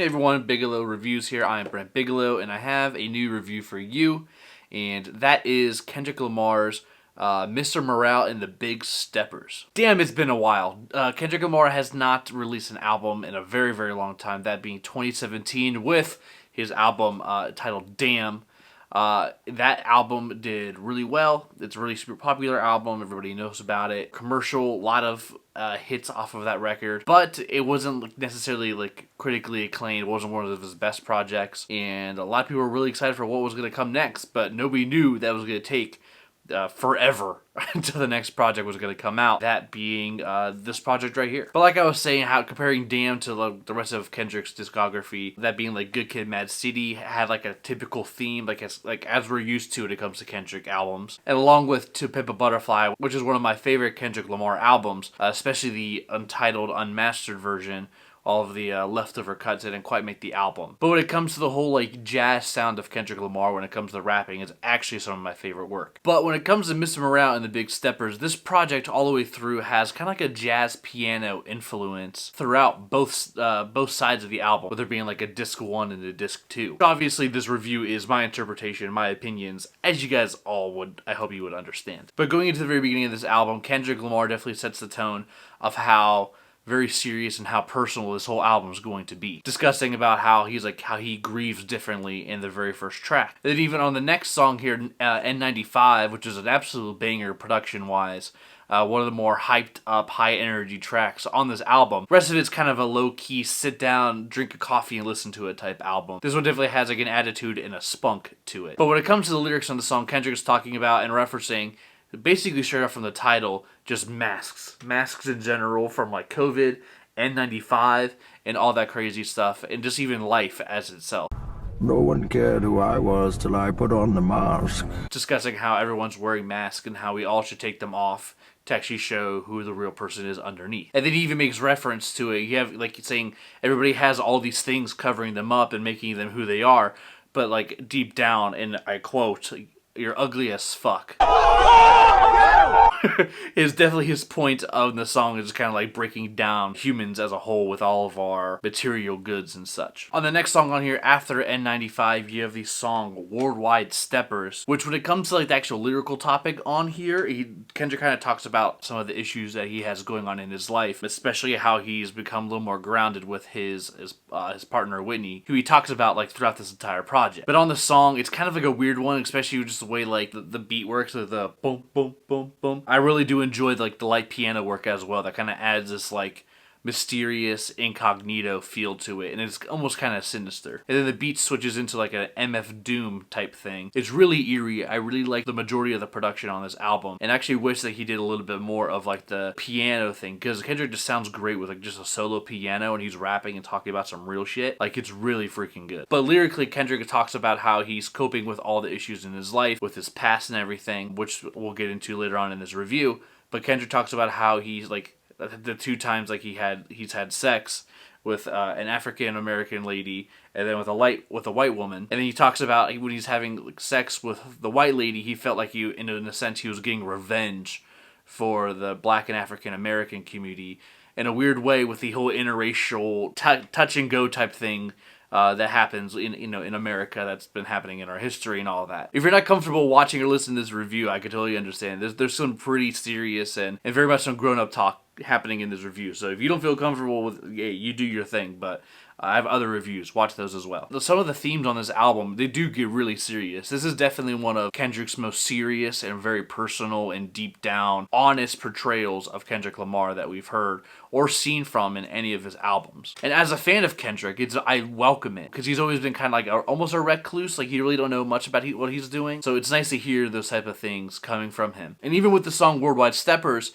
Hey everyone, Bigelow Reviews here. I am Brent Bigelow, and I have a new review for you, and that is Kendrick Lamar's Mr. Morale and the Big Steppers. Damn, it's been a while. Kendrick Lamar has not released an album in a very, very long time, that being 2017 with his album titled Damn. That album did really well. It's a really super popular album. Everybody knows about it. Commercial, a lot of hits off of that record, but it wasn't necessarily critically acclaimed. It wasn't one of his best projects, and a lot of people were really excited for what was going to come next, but nobody knew that was going to take forever until the next project was going to come out, that being this project right here. But like I was saying, how comparing Damn to the rest of Kendrick's discography, that being Good Kid, Mad City, had a typical theme, as we're used to when it comes to Kendrick albums. And along with To Pimp a Butterfly, which is one of my favorite Kendrick Lamar albums, especially the Untitled Unmastered version. All of the leftover cuts didn't quite make the album. But when it comes to the whole jazz sound of Kendrick Lamar, when it comes to rapping, it's actually some of my favorite work. But when it comes to Mr. Morale and the Big Steppers, this project all the way through has kind of a jazz piano influence throughout both sides of the album, with there being a disc 1 and a disc 2. Obviously, this review is my interpretation, my opinions, as you guys all would, I hope you would understand. But going into the very beginning of this album, Kendrick Lamar definitely sets the tone of how very serious and how personal this whole album is going to be. Discussing about how he's how he grieves differently in the very first track. Then even on the next song here, N95, which is an absolute banger production-wise, one of the more hyped up, high energy tracks on this album. The rest of it's kind of a low-key, sit down, drink a coffee and listen to it type album. This one definitely has an attitude and a spunk to it. But when it comes to the lyrics on the song, Kendrick is talking about and referencing, basically straight up from the title, just masks. Masks in general, from COVID, N95, and all that crazy stuff, and just even life as itself. No one cared who I was till I put on the mask. Discussing how everyone's wearing masks and how we all should take them off to actually show who the real person is underneath. And then he even makes reference to it. You have, saying everybody has all these things covering them up and making them who they are, but deep down, and I quote, "You're ugly as fuck." Is definitely his point of the song, is kind of breaking down humans as a whole with all of our material goods and such. On the next song on here, after N95, you have the song Worldwide Steppers, which when it comes to the actual lyrical topic on here, Kendrick kind of talks about some of the issues that he has going on in his life, especially how he's become a little more grounded with his partner Whitney, who he talks about throughout this entire project. But on the song, it's kind of a weird one, especially just the way the beat works with the boom boom boom boom. I really do enjoy the light piano work as well. That kind of adds this mysterious incognito feel to it, and it's almost kind of sinister. And then the beat switches into an MF Doom type thing. It's really eerie. I really like the majority of the production on this album, and I actually wish that he did a little bit more of the piano thing, because Kendrick just sounds great with just a solo piano, and he's rapping and talking about some real shit. It's really freaking good. But lyrically, Kendrick talks about how he's coping with all the issues in his life, with his past and everything, which we'll get into later on in this review. But Kendrick talks about how he's the 2 times he's had sex with an African American lady, and then with a white woman. And then he talks about when he's having sex with the white lady, he felt in a sense he was getting revenge for the Black and African American community in a weird way, with the whole interracial touch and go type thing that happens in America, that's been happening in our history and all that. If you're not comfortable watching or listening to this review, I could totally understand. There's some pretty serious and very much some grown-up talk happening in this review. So if you don't feel comfortable with, you do your thing, but I have other reviews. Watch those as well. Some of the themes on this album, they do get really serious. This is definitely one of Kendrick's most serious and very personal and deep down, honest portrayals of Kendrick Lamar that we've heard or seen from in any of his albums. And as a fan of Kendrick, I welcome it, because he's always been kind of almost a recluse. You really don't know much about what he's doing. So it's nice to hear those type of things coming from him. And even with the song Worldwide Steppers,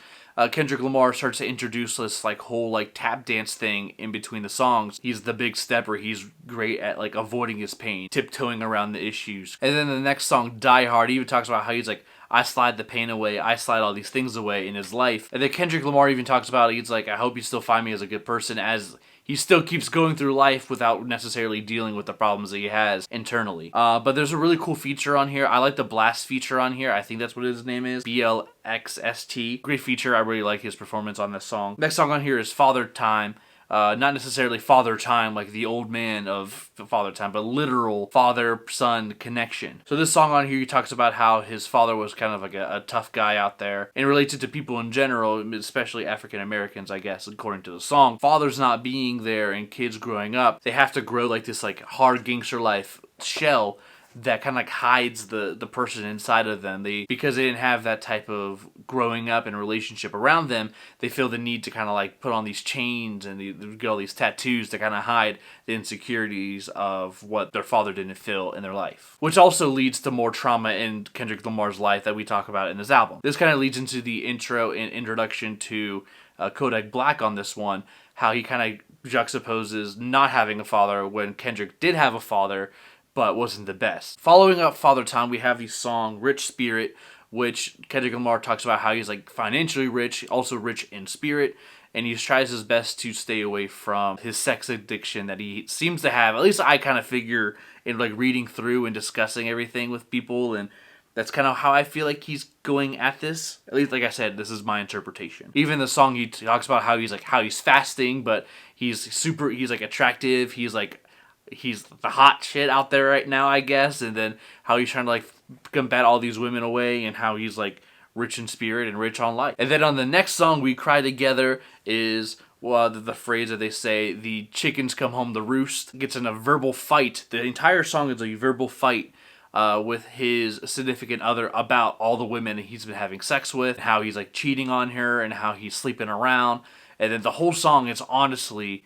Kendrick Lamar starts to introduce this whole tap dance thing in between the songs. He's the big stepper. He's great at avoiding his pain, tiptoeing around the issues. And then the next song, Die Hard, he even talks about how he's I slide the pain away, I slide all these things away in his life. And then Kendrick Lamar even talks about, he's I hope you still find me as a good person, as he still keeps going through life without necessarily dealing with the problems that he has internally. But there's a really cool feature on here. I like the Blast feature on here. I think that's what his name is. BLXST. Great feature. I really like his performance on this song. Next song on here is Father Time. Not necessarily father time like the old man of Father Time, but literal father-son connection. So this song on here, he talks about how his father was kind of like a tough guy out there, and relates it to people in general, especially African Americans, I guess, according to the song. Fathers not being there and kids growing up, they have to grow like this like hard gangster life shell that kind of like hides the person inside of them. Because they didn't have that type of growing up and relationship around them, they feel the need to kind of like put on these chains and they get all these tattoos to kind of hide the insecurities of what their father didn't feel in their life. Which also leads to more trauma in Kendrick Lamar's life that we talk about in this album. This kind of leads into the intro and introduction to Kodak Black on this one, how he kind of juxtaposes not having a father when Kendrick did have a father, but wasn't the best. Following up Father Time, we have the song Rich Spirit, which Kendrick Lamar talks about how he's like financially rich, also rich in spirit, and he tries his best to stay away from his sex addiction that he seems to have. At least I kind of figure in like reading through and discussing everything with people, and that's kind of how I feel like he's going at this. At least, like I said, this is my interpretation. Even the song, he talks about how he's fasting, but he's like attractive, he's the hot shit out there right now, I guess, and then how he's trying to like combat all these women away, and how he's like rich in spirit and rich on life. And then on the next song, We Cry Together, is the phrase that they say, the chickens come home to roost. Gets in a verbal fight. The entire song is a verbal fight with his significant other about all the women he's been having sex with, how he's like cheating on her, and how he's sleeping around. And then the whole song is honestly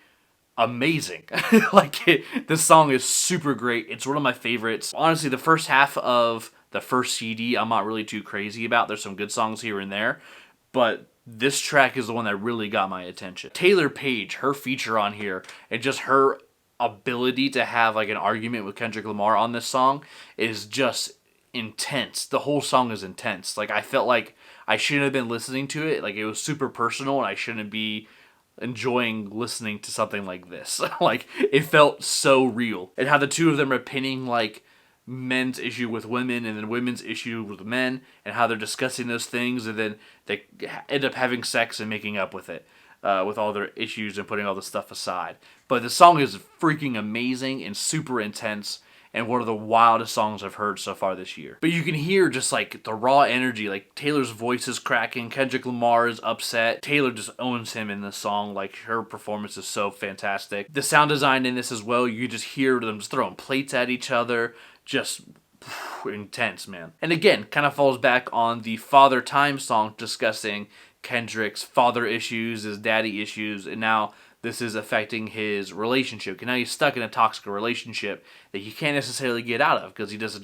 amazing. This song is super great. It's one of my favorites. Honestly, the first half of the first CD, I'm not really too crazy about. There's some good songs here and there, but this track is the one that really got my attention. Taylor Page, her feature on here, and just her ability to have like an argument with Kendrick Lamar on this song is just intense. The whole song is intense. Like, I felt like I shouldn't have been listening to it. Like, it was super personal, and I shouldn't be enjoying listening to something like this. Like, it felt so real. And how the two of them are pinning like men's issue with women and then women's issue with men, and how they're discussing those things, and then they end up having sex and making up with it, with all their issues and putting all the stuff aside. But the song is freaking amazing and super intense, and one of the wildest songs I've heard so far this year. But you can hear just like the raw energy, like Taylor's voice is cracking, Kendrick Lamar is upset. Taylor just owns him in this song. Like, her performance is so fantastic. The sound design in this as well, you just hear them just throwing plates at each other, just intense, man. And again, kind of falls back on the Father Time song, discussing Kendrick's father issues, his daddy issues, and now this is affecting his relationship. And now he's stuck in a toxic relationship that he can't necessarily get out of because he just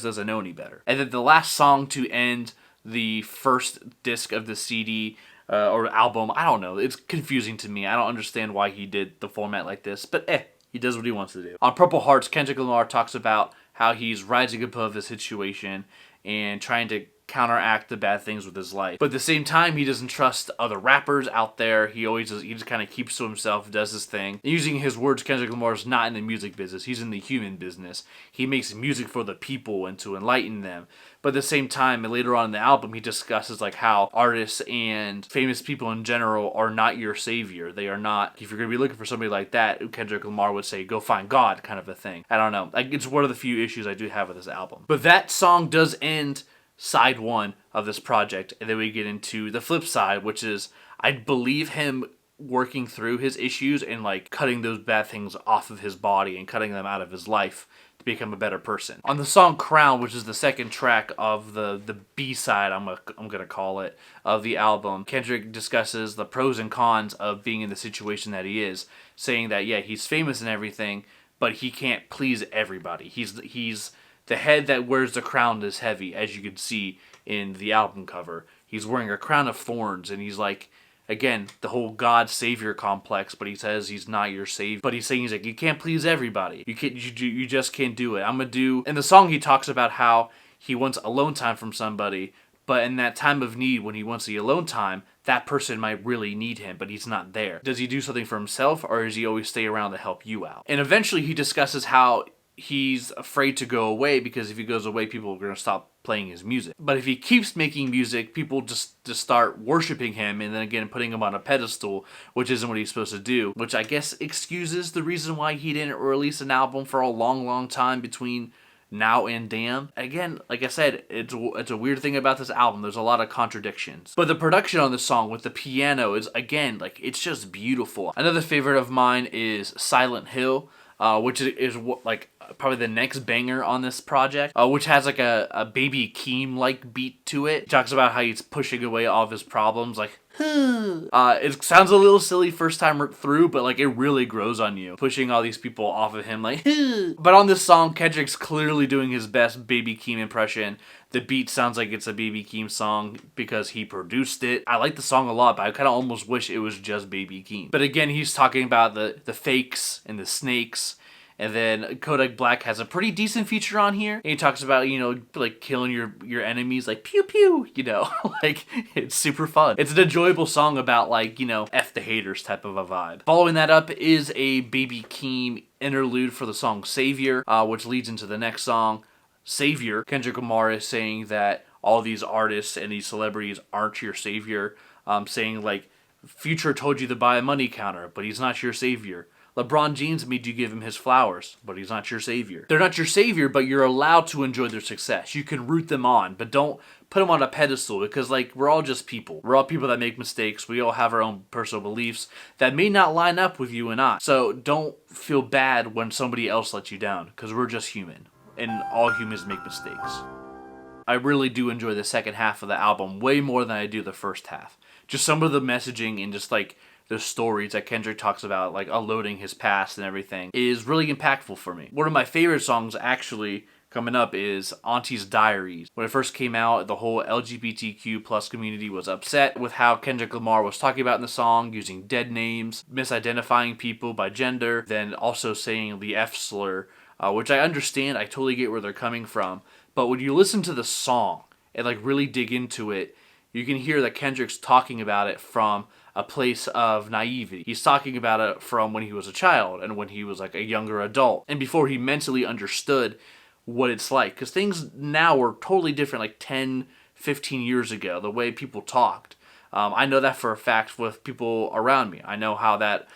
doesn't know any better. And then the last song to end the first disc of the CD or album, I don't know. It's confusing to me. I don't understand why he did the format like this, but he does what he wants to do. On Purple Hearts, Kendrick Lamar talks about how he's rising above the situation and trying to counteract the bad things with his life. But at the same time, he doesn't trust other rappers out there. He just kind of keeps to himself, does his thing. And using his words, Kendrick Lamar is not in the music business. He's in the human business. He makes music for the people and to enlighten them. But at the same time, and later on in the album, he discusses like how artists and famous people in general are not your savior. They are not. If you're going to be looking for somebody like that, Kendrick Lamar would say, go find God, kind of a thing. I don't know. Like, it's one of the few issues I do have with this album. But that song does end side one of this project, and then we get into the flip side, which is, I believe, him working through his issues and like cutting those bad things off of his body and cutting them out of his life to become a better person. On the song Crown, which is the second track of the B-side, I'm gonna call it, of the album, Kendrick discusses the pros and cons of being in the situation that he is, saying that yeah, he's famous and everything, but he can't please everybody. He's the head that wears the crown is heavy, as you can see in the album cover. He's wearing a crown of thorns, and he's like, again, the whole God Savior complex, but he says he's not your savior. But he's saying, he's like, you can't please everybody. You just can't do it. In the song, he talks about how he wants alone time from somebody, but in that time of need, when he wants the alone time, that person might really need him, but he's not there. Does he do something for himself, or does he always stay around to help you out? And eventually he discusses how he's afraid to go away because if he goes away, people are going to stop playing his music. But if he keeps making music, people just start worshiping him and then again putting him on a pedestal, which isn't what he's supposed to do, which I guess excuses the reason why he didn't release an album for a long time between now and Damn. Again, like I said, it's a weird thing about this album. There's a lot of contradictions. But the production on this song with the piano is, again, like, it's just beautiful. Another favorite of mine is Silent Hill, which is like probably the next banger on this project, which has like a Baby Keem-like beat to it. It talks about how he's pushing away all of his problems, like, it sounds a little silly first time through, but like it really grows on you, pushing all these people off of him, like, But on this song, Kendrick's clearly doing his best Baby Keem impression. The beat sounds like it's a Baby Keem song because he produced it. I like the song a lot, but I kind of almost wish it was just Baby Keem. But again, he's talking about the fakes and the snakes. And then Kodak Black has a pretty decent feature on here. And he talks about, you know, like killing your enemies, like pew pew, you know, like it's super fun. It's an enjoyable song about like, you know, F the haters type of a vibe. Following that up is a Baby Keem interlude for the song Savior, which leads into the next song, Savior. Kendrick Lamar is saying that all these artists and these celebrities aren't your savior, saying like, Future told you to buy a money counter, but he's not your savior. LeBron James made you give him his flowers, but he's not your savior. They're not your savior, but you're allowed to enjoy their success. You can root them on, but don't put them on a pedestal because, like, we're all just people. We're all people that make mistakes. We all have our own personal beliefs that may not line up with you and I. So don't feel bad when somebody else lets you down because we're just human, and all humans make mistakes. I really do enjoy the second half of the album way more than I do the first half. Just some of the messaging and just, like, the stories that Kendrick talks about, like unloading his past and everything, is really impactful for me. One of my favorite songs, actually, coming up is Auntie's Diaries. When it first came out, the whole LGBTQ plus community was upset with how Kendrick Lamar was talking about in the song, using dead names, misidentifying people by gender, then also saying the F slur, which I understand. I totally get where they're coming from. But when you listen to the song and like really dig into it, you can hear that Kendrick's talking about it from a place of naivety. He's talking about it from when he was a child and when he was like a younger adult and before he mentally understood what it's like. Because things now are totally different, like 10, 15 years ago, the way people talked. I know that for a fact with people around me. I know how that,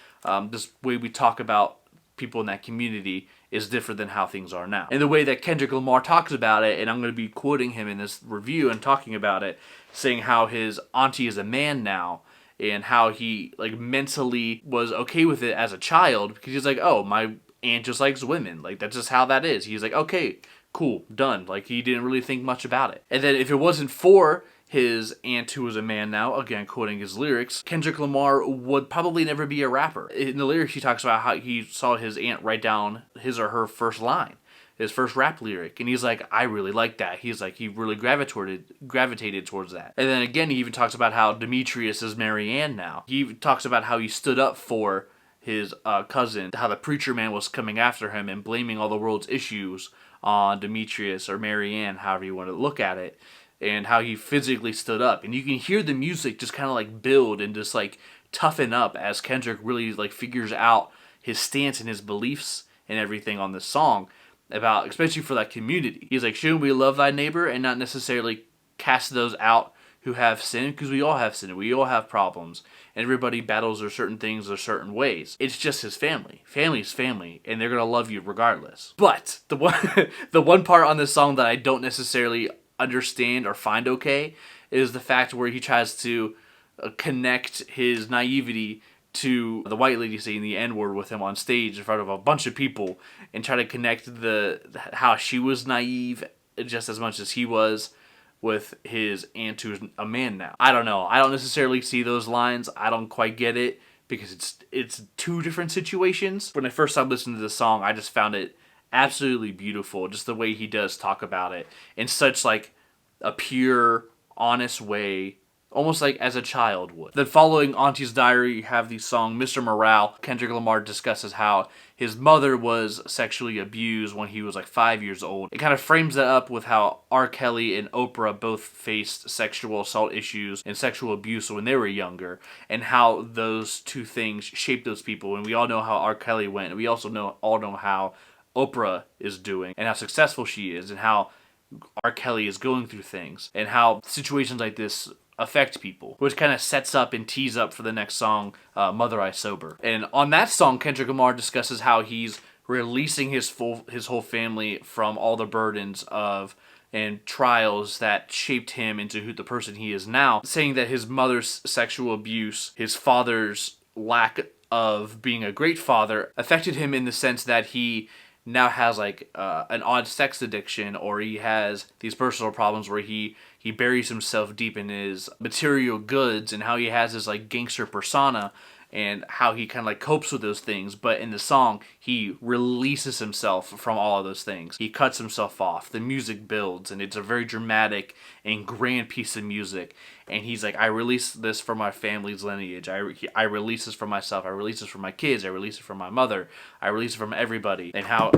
this way we talk about people in that community is different than how things are now. And the way that Kendrick Lamar talks about it, and I'm going to be quoting him in this review and talking about it, saying how his auntie is a man now, and how he like mentally was okay with it as a child because he's like, oh, my aunt just likes women. Like, that's just how that is. He's like, okay, cool, done. Like, he didn't really think much about it. And then if it wasn't for his aunt who was a man now, again, quoting his lyrics, Kendrick Lamar would probably never be a rapper. In the lyrics, he talks about how he saw his aunt write down his or her first line, his first rap lyric, and he's like, I really like that. He's like, he really gravitated towards that. And then again, he even talks about how Demetrius is Marianne now. He talks about how he stood up for his cousin, how the preacher man was coming after him and blaming all the world's issues on Demetrius or Marianne, however you want to look at it, and how he physically stood up. And you can hear the music just kind of like build and just like toughen up as Kendrick really like figures out his stance and his beliefs and everything on this song about, especially for that community. He's like, shouldn't we love thy neighbor and not necessarily cast those out who have sin? Because we all have sin, we all have problems, and everybody battles their certain things or certain ways. It's just his family. Family's family, and they're gonna love you regardless. But the one part on this song that I don't necessarily understand or find okay is the fact where he tries to connect his naivety to the white lady saying the N-word with him on stage in front of a bunch of people and try to connect how she was naive just as much as he was with his aunt who's a man now. I don't know. I don't necessarily see those lines. I don't quite get it because it's two different situations. When I first started listening to the song, I just found it absolutely beautiful, just the way he does talk about it in such like a pure, honest way, almost like as a child would. Then following Auntie's Diary, you have the song Mr. Morale. Kendrick Lamar discusses how his mother was sexually abused when he was like 5 years old. It kind of frames that up with how R. Kelly and Oprah both faced sexual assault issues and sexual abuse when they were younger, and how those two things shaped those people. And we all know how R. Kelly went, and we also all know how Oprah is doing and how successful she is and how R. Kelly is going through things and how situations like this affect people, which kind of sets up and tees up for the next song, Mother I Sober. And on that song, Kendrick Lamar discusses how he's releasing his whole family from all the burdens of and trials that shaped him into the person he is now, saying that his mother's sexual abuse, his father's lack of being a great father affected him in the sense that he now has like an odd sex addiction, or he has these personal problems where he buries himself deep in his material goods, and how he has this like gangster persona and how he kind of like copes with those things. But in the song, he releases himself from all of those things. He cuts himself off. The music builds, and it's a very dramatic and grand piece of music. And he's like, I release this from my family's lineage. I release this from myself. I release this from my kids. I release it from my mother. I release it from everybody. And how...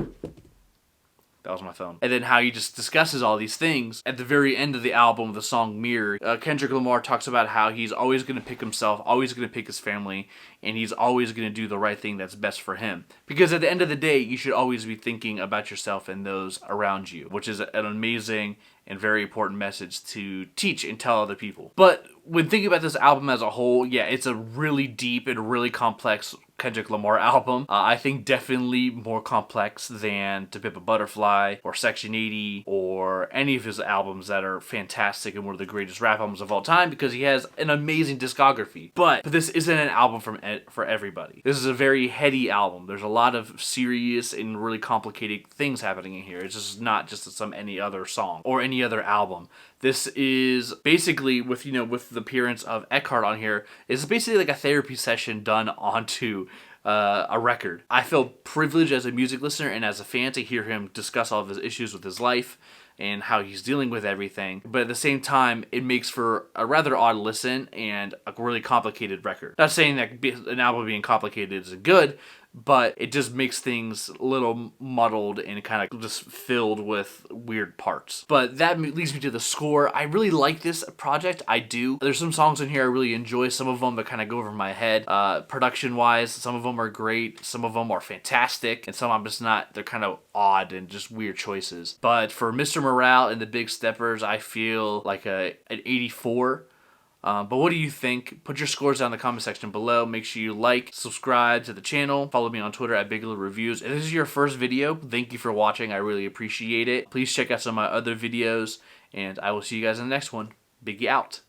That was my phone. And then how he just discusses all these things. At the very end of the album, the song Mirror, Kendrick Lamar talks about how he's always going to pick himself, always going to pick his family, and he's always going to do the right thing that's best for him. Because at the end of the day, you should always be thinking about yourself and those around you, which is an amazing and very important message to teach and tell other people. But when thinking about this album as a whole, yeah, it's a really deep and really complex Kendrick Lamar album. I think definitely more complex than To Pimp a Butterfly or Section 80 or any of his albums that are fantastic and one of the greatest rap albums of all time, because he has an amazing discography. But this isn't an album for everybody. This is a very heady album. There's a lot of serious and really complicated things happening in here. It's just not just some any other song or any other album. This is basically, with the appearance of Eckhart on here, is basically like a therapy session done onto a record. I feel privileged as a music listener and as a fan to hear him discuss all of his issues with his life and how he's dealing with everything. But at the same time, it makes for a rather odd listen and a really complicated record. Not saying that an album being complicated is good, but it just makes things a little muddled and kind of just filled with weird parts. But that leads me to the score. I really like this project. I do. There's some songs in here I really enjoy. Some of them that kind of go over my head. Production-wise, some of them are great. Some of them are fantastic. And some I'm just not. They're kind of odd and just weird choices. But for Mr. Morale and the Big Steppers, I feel like an 84. But what do you think? Put your scores down in the comment section below. Make sure you like, subscribe to the channel. Follow me on Twitter at Bigelow Reviews. If this is your first video, thank you for watching. I really appreciate it. Please check out some of my other videos, and I will see you guys in the next one. Biggie out.